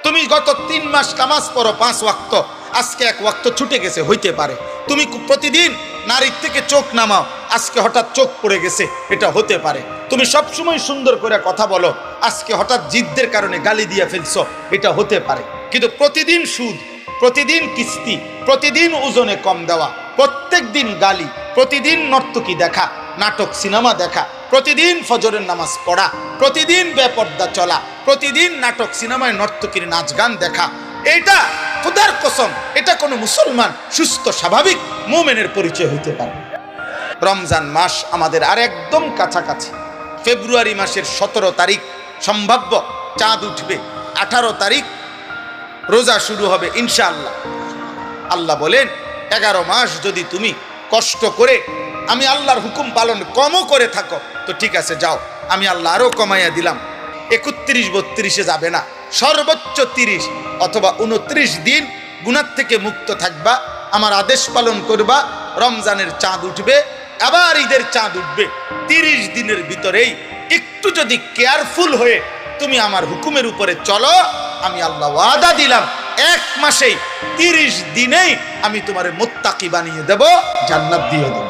তুমি গত 3 মাস নামাজ পড়ো 5 ওয়াক্ত, আজকে 1 ওয়াক্ত ছুটে গেছে, হইতে পারে। তুমি প্রতিদিন নারীর থেকে চোখ নামাও, আজকে হঠাৎ চোখ পড়ে গেছে, এটা হতে পারে। তুমি সবসময় সুন্দর করে কথা বলো, আজকে হঠাৎ জিদ্দের কারণে গালি দিয়ে ফেলছো, এটা হতে পারে। কিন্তু প্রতিদিন সুদ, প্রতিদিন কিস্তি, প্রতিদিন ওজনে কম দেওয়া, প্রত্যেক দিন গালি, প্রতিদিন নর্তকী দেখা, নাটক সিনেমা দেখা, প্রতিদিন ফজরের নামাজ পড়া, প্রতিদিন বেপর্দা চলা, প্রতিদিন নাটক সিনেমায় নর্তকীর নাচ গান দেখা, এটা খোদার কসম এটা কোনো মুসলমান সুস্থ স্বাভাবিক মুমিনের পরিচয় হইতে পারে। রমজান মাস আমাদের আর একদম কাছাকাছি। ফেব্রুয়ারি মাসের 17 তারিখ সম্ভাব্য চাঁদ উঠবে, 18 তারিখ রোজা শুরু হবে ইনশাআল্লাহ। আল্লাহ বলেন 11 মাস যদি তুমি কষ্ট করে আমি আল্লাহর হুকুম পালন কমও করে থাকো তো ঠিক আছে, যাও, আমি আল্লাহ আরো কমাইয়া দিলাম। 31-32 যাবে না, সর্বোচ্চ 30 অথবা 29 দিন গুনাহ থেকে মুক্ত থাকবা, আমার আদেশ পালন করবা। রমজানের চাঁদ উঠবে, আবার ঈদের চাঁদ উঠবে, 30 দিনের ভিতরেই একটু যদি কেয়ারফুল হয়ে তুমি আমার হুকুমের উপরে চলো, আমি আল্লাহ ওয়াদা দিলাম 1 মাসেই 30 দিনেই আমি তোমারে মুত্তাকি বানিয়ে দেব, জান্নাত দিয়ে দেব।